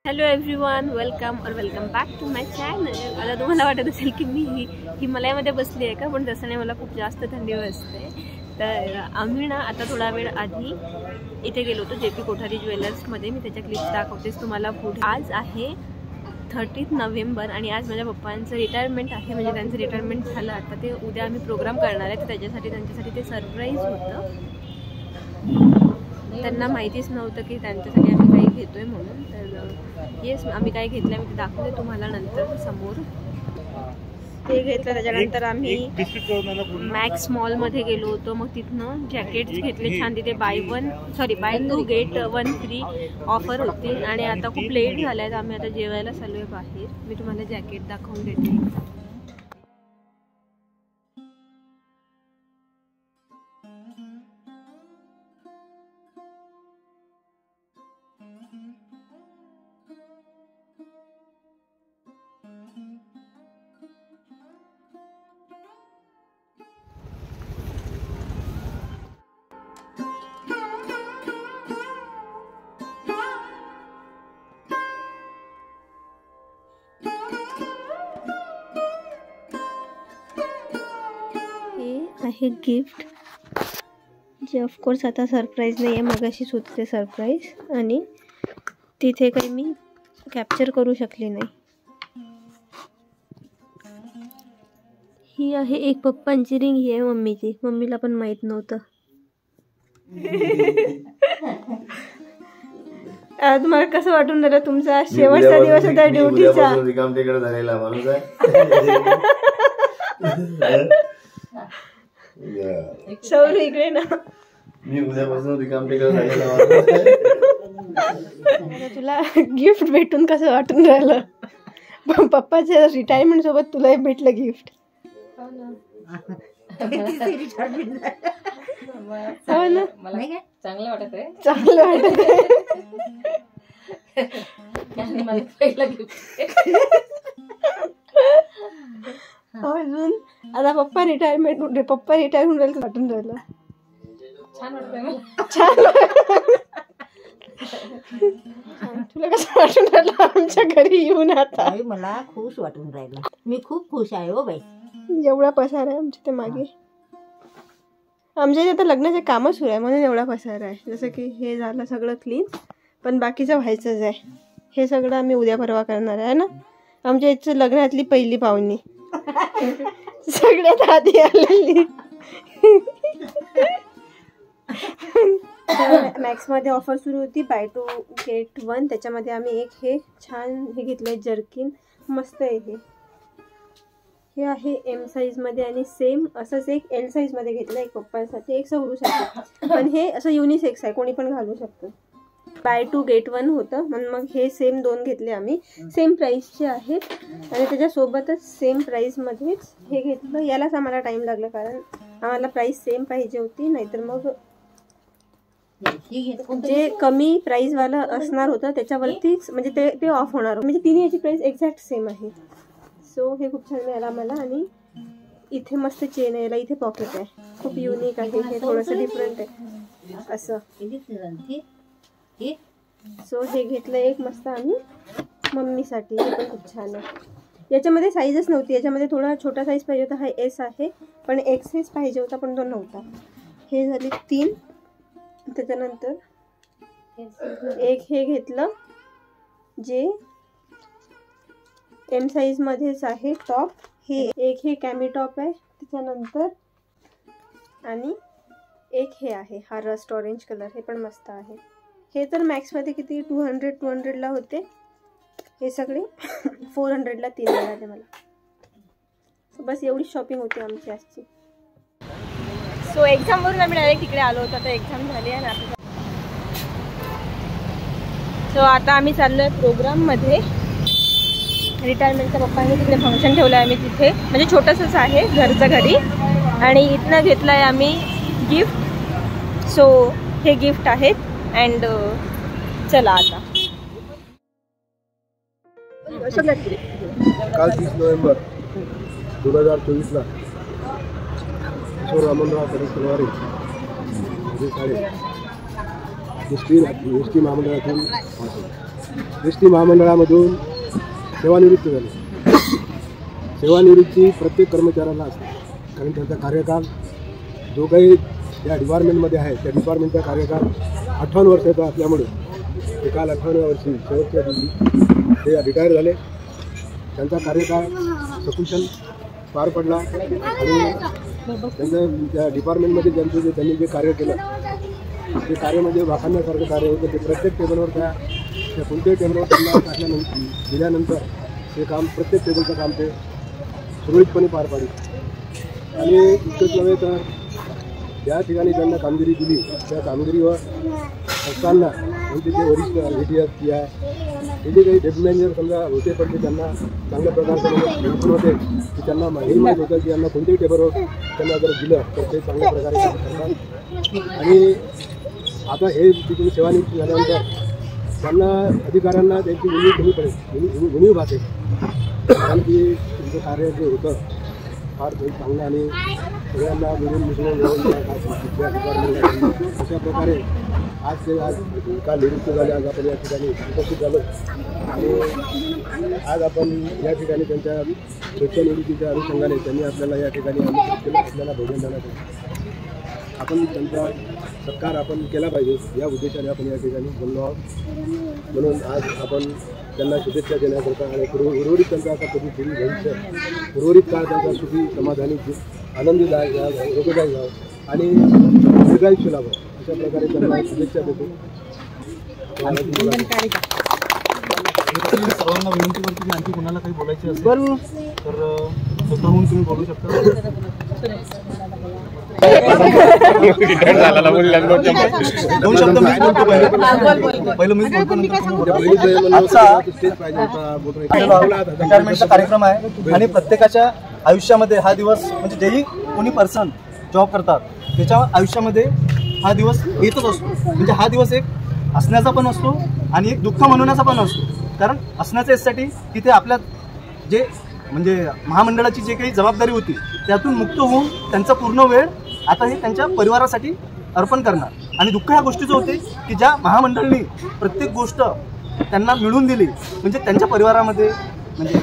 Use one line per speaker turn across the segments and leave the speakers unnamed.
Hello everyone, welcome back to my channel. आता तुम्हाला वाटत असेल की मी हिमालयामध्ये बसली आहे का, पण तसं नाही. मला खूप जास्त थंडी वाजते. तर आम्ही ना आता थोडा वेळ आधी इथे गेलो होतो JP कोठारी ज्वेलर्समध्ये. मी त्याच्या क्लिप्स दाखवतेच तुम्हाला पुढे. आज आहे 30 नोव्हेंबर आणि आज माझ्या पप्पांचं रिटायरमेंट आहे. म्हणजे त्यांचं रिटायरमेंट झालं. आता ते उद्या आम्ही प्रोग्राम करणार आहे, तर त्यांच्यासाठी ते सरप्राईज होतं. त्यांना माहितीच नव्हतं की त्यांच्यासाठी आम्ही काही घेतोय म्हणून. तर येस, आम्ही काय घेतलं मी ते दाखवते तुम्हाला नंतर समोर. ते घेतलं. त्याच्यानंतर आम्ही मॅक्स मॉलमध्ये गेलो होतो. मग तिथनं जॅकेट्स घेतले छान. तिथे बाय 2 गेट 1 फ्री ऑफर होती. आणि आता खूप लेट झालं आहे, तर आम्ही आता जेवायला चालू आहे बाहेर. मी तुम्हाला जॅकेट दाखवून देते. आहे गिफ्ट, जे ऑफकोर्स आता सरप्राईज नाही आहे. मगाशीच होते ते सरप्राईज आणि तिथे काही मी कॅप्चर करू शकले नाही. ही आहे एक पप्पांची रिंग. ही आहे मम्मीची. मम्मीला पण माहित नव्हतं. तुम्हाला कसं वाटून राहिलं? तुमचा शेवटचा दिवस होता ड्युटीचा. सौर इकडे ना,
मी उद्यापासून रिकाम टेकत
तुला गिफ्ट भेटून कसं वाटून राहिलं? पप्पाच्या रिटायरमेंट सोबत तुला भेटलं गिफ्ट. हो ना,
चांगलं वाटत आहे.
अजून आता पप्पा रिटायर होऊन राहिलं, वाटून राहिलं.
छान वाटतंय.
तुला कसं वाटून राहिलं आमच्या घरी येऊन? आता
मला खुश वाटून राहिलं. मी खूप खुश आहे हो बाई.
एवढा पसार आहे आमच्या ते मागे. आमच्या इथे आता लग्नाचे कामं सुरू आहे म्हणून एवढा पसार आहे. जसं की हे झालं सगळं क्लीन, पण बाकीचं व्हायचंच आहे. हे सगळं आम्ही उद्या परवा करणार आहे ना. आमच्या इथचं लग्नातली पहिली पाहुणी सगळ्यात आधी आलेली. मॅक्समध्ये ऑफर सुरू होती बाय 2 गेट 1. त्याच्यामध्ये आम्ही एक हे छान हे घेतलंय जर्किन. मस्त आहे हे आहे M साईजमध्ये आणि सेम असंच एक L साईजमध्ये घेतलं. एक पप्पांसाठी, एक सौरूसाठी. पण हे असं युनिसेक्स आहे, कोणी पण घालू शकतं. बाय 2 गेट 1 होतं म्हणून मग हे सेम 2 घेतले आम्ही. सेम प्राईसचे आहेत आणि त्याच्यासोबतच सेम प्राईसमध्येच हे घेतलं. यालाच आम्हाला टाईम लागला, कारण आम्हाला प्राईस सेम पाहिजे होती. नाहीतर मग जे कमी प्राईसवालं असणार होतं त्याच्यावरतीच म्हणजे ते ऑफ होणार. म्हणजे तिन्ही याची प्राईस एक्झॅक्ट सेम आहे. सो हे खूप छान मिळालं आम्हाला. आणि इथे मस्त चेन आहे, याला इथे पॉकेट आहे. खूप युनिक आहे हे, थोडंसं डिफरंट आहे असं. सो हे घेतलं एक मस्त आम्ही मम्मीसाठी. हे पण खूप छान आहे. याच्यामध्ये साईजच नव्हती. याच्यामध्ये थोडा छोटा साईज पाहिजे होता. हा S आहे, पण XS पाहिजे होता पण तो नव्हता. हे झाले 3. त्याच्यानंतर एक हे घेतलं जे M साईजमध्येच आहे टॉप. हे कॅमी टॉप आहे. त्याच्यानंतर आणि एक हे आहे, हा रस्ट ऑरेंज कलर. हे पण मस्त आहे. हे तर मॅक्समध्ये किती 200ला होते. हे सगळे 400ला 3 मिळाले मला. बस एवढी शॉपिंग होती आमची आजची. सो एक्झामवरून आम्ही डायरेक्ट तिकडे आलो होतो. आता एक्झाम झाली आहे ना. सो आता आम्ही चाललो आहे प्रोग्राममध्ये. रिटायरमेंटच्या पप्पांनी तिकडे फंक्शन ठेवलं आहे आम्ही तिथे. म्हणजे छोटंसंच आहे घरच्या घरी. आणि इथनं घेतलं आहे आम्ही गिफ्ट. सो हे गिफ्ट आहेत. अँड चला आता
काल 30 नोव्हेंबर 2024ला रामनराव परिसरवारी ST महामंडळातून एस टी महामंडळामधून सेवानिवृत्त झाले. सेवानिवृत्ती प्रत्येक कर्मचाऱ्याला असते, कारण त्यांचा कार्यकाल जो काही या डिपार्टमेंटमध्ये आहे त्या डिपार्टमेंटचा कार्यकाल 58 वर्षाचा असल्यामुळे ते काल 58व्या वर्षी शेवटच्या दिवशी ते रिटायर झाले. त्यांचा कार्यकाळ सकुशल पार पडला आणि त्यांचं त्या डिपार्टमेंटमध्ये त्यांनी जे कार्य केलं ते कार्य म्हणजे वाखाणण्यासारखं कार्य होतं. ते प्रत्येक टेबलवर त्या कोणत्याही टेबलवर त्यांना टाकल्यानंतर दिल्यानंतर ते काम प्रत्येक टेबलचं काम ते सुरळीतपणे पार पाडले. आणि इतकंच नव्हे तर ज्या ठिकाणी त्यांना कामगिरी दिली त्या कामगिरीवर असताना म्हणजे जे वरिष्ठ ATS की आहे हे जे काही डेप्युटी मॅनेजर समजा होते पण ते त्यांना चांगल्या प्रकारचं बिलकुल होते की त्यांना हे माहीत होतं की यांना कोणत्याही टेबलवर त्यांना जर दिलं तर ते चांगल्या प्रकारे काम करतात. आणि आता हे तिथून सेवानिवृत्ती झाल्यानंतर त्यांना अधिकाऱ्यांना त्यांची उणीव भासेल, कारण की तुमचं कार्य जे होतं फार चांगलं आणि सगळ्यांना मिळून मिसळून घेऊन अशा प्रकारे आज काल निवृत्त झाले. आज आपण या ठिकाणी उपस्थित झालो आणि आज आपण या ठिकाणी त्यांच्या स्वच्छनिवृत्तीच्या अनुषंगाने त्यांनी आपल्याला या ठिकाणी आमंत्रित केलं, आपल्याला भोजन देण्यासाठी आपण त्यांचा सत्कार आपण केला पाहिजे या उद्देशाने आपण या ठिकाणी बोललो आहोत. म्हणून आज आपण त्यांना शुभेच्छा देण्याकरता आणि उर्वरित त्यांचा आता कधी पुढील भविष्य उर्वरित काळ त्यांचा सुखी समाधानी आनंदीदायक व्हावं, रोगदायक व्हावं आणि दीर्घायुष्य लाभावं अशा प्रकारे त्यांना शुभेच्छा देतो.
सर्वांना विनंती करतो की आणखी कोणाला काही बोलायचे असेल तर स्वतःहून तुम्ही बोलू शकता. दोन शब्द मीच बोलतो, पहिलं मीच बोलतो. रिटायरमेंटचा कार्यक्रम आहे आणि प्रत्येकाच्या आयुष्यामध्ये हा दिवस म्हणजे जेही कोणी पर्सन जॉब करतात त्याच्या आयुष्यामध्ये हा दिवस येतच असतो. म्हणजे हा दिवस एक असण्याचा पण असतो आणि एक दुःख मनवण्याचा पण असतो. कारण असण्याचं यासाठी की ते आपल्या जे म्हणजे महामंडळाची जे काही जबाबदारी होती त्यातून मुक्त होऊन त्यांचा पूर्ण वेळ आता हे त्यांच्या परिवारासाठी अर्पण करणार. आणि दुःख ह्या गोष्टीचं होते की ज्या महामंडळाने प्रत्येक गोष्ट त्यांना मिळवून दिली म्हणजे त्यांच्या परिवारामध्ये म्हणजे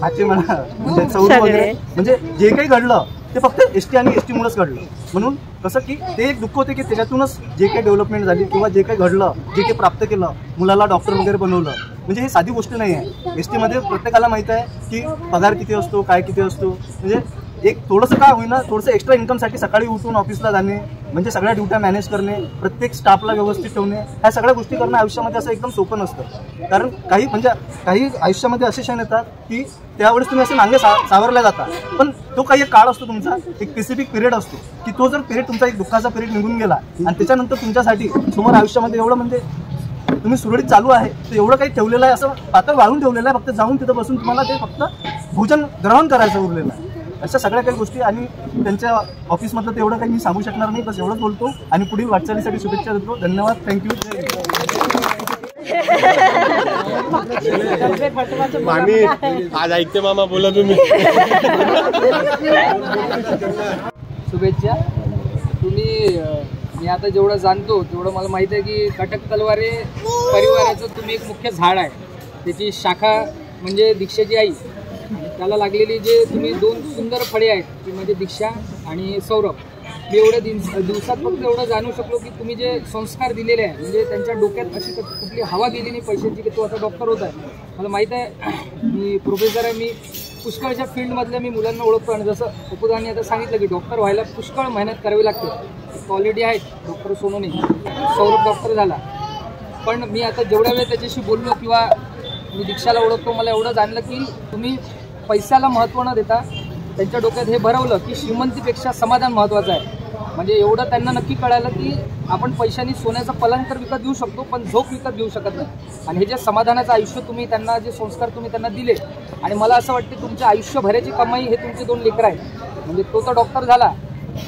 आजचे म्हणा म्हणजे सौर वगैरे म्हणजे जे काही घडलं ते फक्त ST आणि ST मुळेच घडलं. म्हणून कसं की ते एक दुःख होते की त्याच्यातूनच जे काही डेव्हलपमेंट झाली किंवा जे काही घडलं जे काही प्राप्त केलं मुलाला डॉक्टर वगैरे बनवलं म्हणजे हे साधी गोष्ट नाही आहे. ST मध्ये प्रत्येकाला माहीत आहे की पगार किती असतो काय किती असतो. म्हणजे एक थोडंसं काय होईना थोडंसं एक्स्ट्रा इन्कमसाठी सकाळी उठून ऑफिसला जाणे म्हणजे सगळ्या ड्युट्या मॅनेज करणे प्रत्येक स्टाफला व्यवस्थित ठेवणे ह्या सगळ्या गोष्टी करणं आयुष्यामध्ये असं एकदम सोपं नसतं. कारण काही आयुष्यामध्ये असे क्षण येतात की त्यावेळेस तुम्ही असे नांगे सावरल्या जाता पण तो काही एक काळ असतो तुमचा एक स्पेसिफिक पिरियड असतो की तो जर पिरियड तुमचा एक दुःखाचा पिरियड निघून गेला आणि त्याच्यानंतर तुमच्यासाठी समोर आयुष्यामध्ये एवढं म्हणजे तुम्ही सुरळीत चालू आहे तर एवढं काही ठेवलेलं आहे असं पातळ वाळून ठेवलेलं आहे. फक्त जाऊन तिथं बसून तुम्हाला ते फक्त भोजन ग्रहण करायचं उरलेलं आहे. अशा सगळ्या काही गोष्टी आणि त्यांच्या ऑफिसमधलं तेवढं काही मी सांगू शकणार नाही. बस एवढंच बोलतो आणि पुढील वाटचालीसाठी शुभेच्छा देतो. धन्यवाद. थँक्यू.
आज ऐकते मामा बोला तुम्ही.
शुभेच्छा. तुम्ही मी आता जेवढं जाणतो तेवढं मला माहीत आहे की कटक तलवारे परिवाराचं तुम्ही एक मुख्य झाड आहे. त्याची शाखा म्हणजे दीक्षाची आई. त्याला लागलेली जे तुम्ही दोन सुंदर फळे आहेत ती म्हणजे दीक्षा आणि सौरभ. मी एवढ्या दिवसात फक्त एवढं जाणू शकलो की तुम्ही जे संस्कार दिलेले आहे म्हणजे त्यांच्या डोक्यात अशी कुठली हवा गेली नाही पैशांची की तो आता डॉक्टर होत आहे. मला माहीत आहे मी प्रोफेसर आहे. मी पुष्कळच्या फील्डमधल्या मी मुलांना ओळखतो आणि जसं उपदानी आता सांगितलं की डॉक्टर व्हायला पुष्कळ मेहनत करावी लागते. ऑलरेडी आहेत डॉक्टर सोनोने. सौरभ डॉक्टर झाला. पण मी आता जेवढ्या वेळ त्याच्याशी बोललो किंवा मी दीक्षाला ओळखतो मला एवढं जाणलं की तुम्ही पैशाला महत्त्व न देता त्यांच्या डोक्यात हे भरवलं की श्रीमंतीपेक्षा समाधान महत्त्वाचं आहे. म्हणजे एवढं त्यांना नक्की कळालं की आपण पैशाने सोन्याचं पलंग तर विकत घेऊ शकतो पण झोप विकत घेऊ शकत नाही. आणि हे जे समाधानाचं आयुष्य तुम्ही त्यांना जे संस्कार तुम्ही त्यांना दिले आणि मला असं वाटतं तुमच्या आयुष्यभराची कमाई हे तुमचे 2 लेकरं आहेत. म्हणजे तो तर डॉक्टर झाला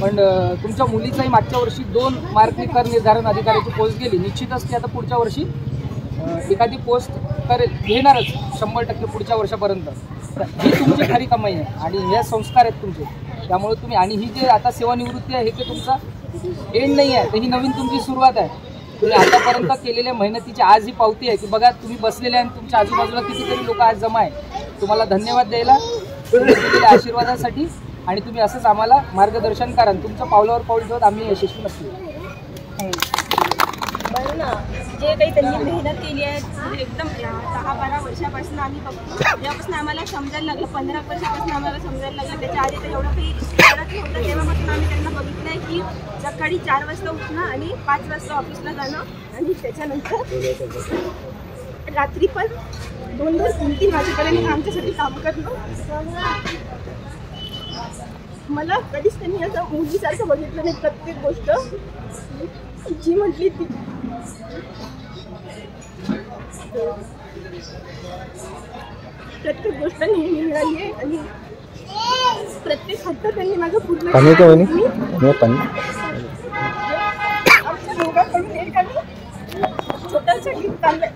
पण तुमच्या मुलीचाही मागच्या वर्षी 2 मार्कनी कर निर्धारण अधिकाऱ्याची पोस्ट गेली. निश्चितच ती आता पुढच्या वर्षी एखादी पोस्ट घेणारच 100% पुढच्या वर्षापर्यंत. ही तुमची खरी कमाई आहे आणि हे संस्कार आहेत तुमचे. त्यामुळे तुम्ही आणि ही जे आता सेवानिवृत्ती आहे हे ते तुमचा एंड नाही आहे तर ही नवीन तुमची सुरुवात आहे. तुम्ही आतापर्यंत केलेल्या मेहनतीची आज ही पावती आहे की बघा तुम्ही बसलेले आणि तुमच्या आजूबाजूला कितीतरी लोक आज जमा आहे. तुम्हाला धन्यवाद द्यायला, तुम्ही दिलेल्या आशीर्वादासाठी, आणि तुम्ही असंच आम्हाला मार्गदर्शन करा. तुमचं पावलावर पाऊल ठेवत आम्ही यशस्वी नसतो.
जे काही त्यांनी मेहनत केली आहे म्हणजे एकदम 10-12 वर्षापासून आम्ही बघतो. जेव्हापासून आम्हाला समजायला लागलं, 15 वर्षापासून आम्हाला समजायला लागलं, त्याच्या आधी तर एवढं काही करत नव्हतं. तेव्हापासून आम्ही त्यांना बघितलं आहे की सकाळी 4 वाजता उठणं आणि 5 वाजता ऑफिसला जाणं, आणि त्याच्यानंतर रात्री पण 2-3 वाजेपर्यंत आमच्यासाठी काम करणं. मला कधीच त्यांनी असं मुलीसारखं बघितलं नाही. प्रत्येक गोष्ट जी म्हटली ती. प्रत्येक गोष्ट नेहमी मिळाली आहे आणि प्रत्येक हट्ट त्यांनी माझं पूर्ण आमच्या दोघांकडून एक आणि छोटासा गिफ्ट आणलंय.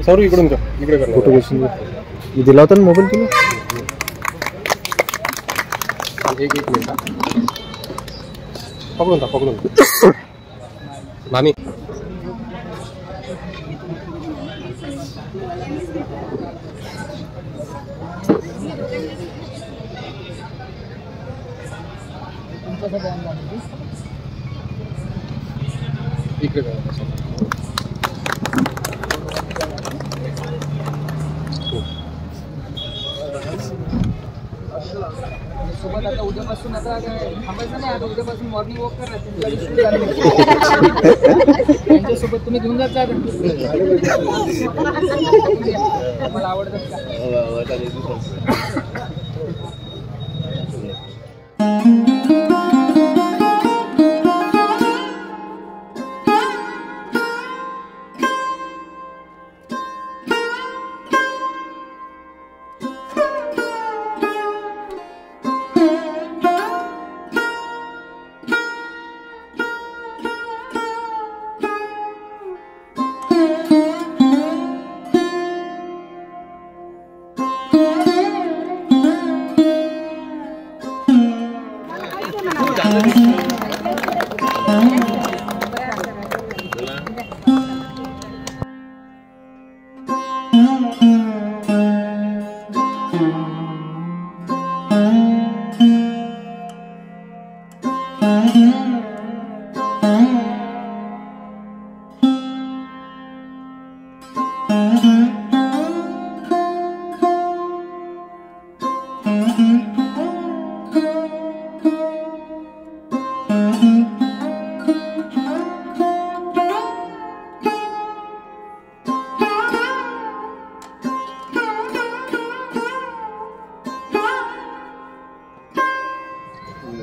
सर इकडून इकडे फोटो दिला होता ना मोबाईल तुला. एक मिनिट पकडून मामी. इकडे
सोबत आता उद्यापासून आता थांबायचं नाही. आता उद्यापासून मॉर्निंग वॉक करा. त्यांच्यासोबत तुम्ही घेऊन जात जा. मला आवडतात का?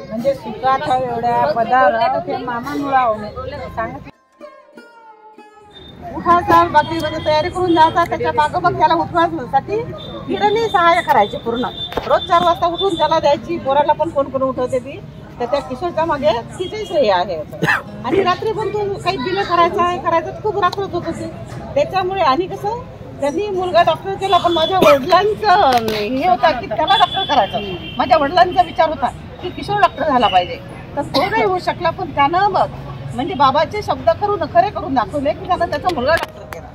म्हणजे सुखात एवढ्या पदावर ते मामा मुळा सांगत उठायचा बाकी तयारी करून जायचा. त्याच्या मागोमाग त्याला उठवायसाठी हिरणी सहाय्य करायची पूर्ण. रोज 4 वाजता उठून त्याला द्यायची. पोराला पण कोण कोण उठवते ती. तर त्या किशोरच्या मागे तिचंही श्रेय आहे. आणि रात्री पण तो काही बिलं करायचं खूप रात्रच होत होते त्याच्यामुळे. आणि कसं त्यांनी मुलगा डॉक्टर केला, पण माझ्या वडिलांचं हे होता की त्याला डॉक्टर करायचं. माझ्या वडिलांचा विचार होता की किशोर डॉक्टर झाला पाहिजे. तर तो नाही होऊ शकला, पण त्यानं मग म्हणजे बाबाचे शब्द खरे करून दाखवले की त्यानं त्याचा मुलगा डॉक्टर केला.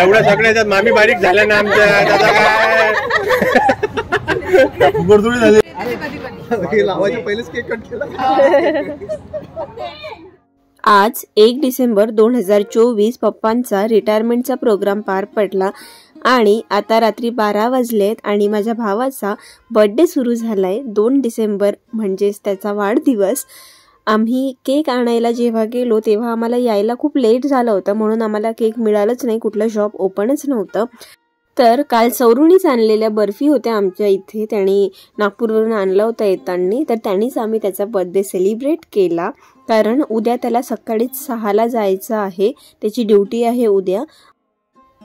एवढ्या सगळ्याच्यात मामी बारीक झाल्या ना आमच्या. दादा काय
गोडधोडी झाली. लावायच्या पहिलेच केक कट केला.
आज 1 डिसेंबर 2024 पप्पांचा रिटायरमेंटचा प्रोग्राम पार पडला आणि आता रात्री 12 वाजलेत आणि माझ्या भावाचा बर्थडे सुरू झालाय. 2 डिसेंबर म्हणजेच त्याचा वाढदिवस. आम्ही केक आणायला जेव्हा गेलो तेव्हा आम्हाला यायला खूप लेट झालं होतं, म्हणून आम्हाला केक मिळालंच नाही. कुठलं शॉप ओपनच नव्हतं. तर काल सौरुणीच आणलेल्या बर्फी होत्या आमच्या इथे. त्यांनी नागपूरवरून आणला होता येताना. तर त्यांनीच आम्ही त्याचा बर्थडे सेलिब्रेट केला, कारण उद्या त्याला सकाळीच 6ला जायचं आहे. त्याची ड्युटी आहे उद्या.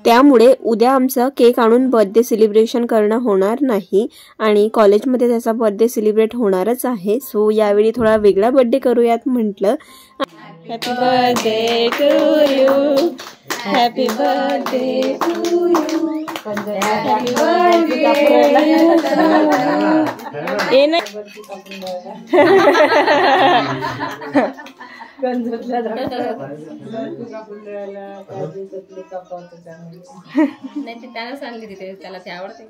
त्यामुळे उद्या आमचं केक आणून बर्थडे सेलिब्रेशन करणं होणार नाही आणि कॉलेजमध्ये त्याचा बर्थडे सेलिब्रेट होणारच आहे. सो यावेळी थोडा वेगळा बर्थडे करूयात म्हटलं. Happy birthday to you, happy birthday to you, happy
नाही ते त्याला सांगली तिथे, त्याला ते आवडते.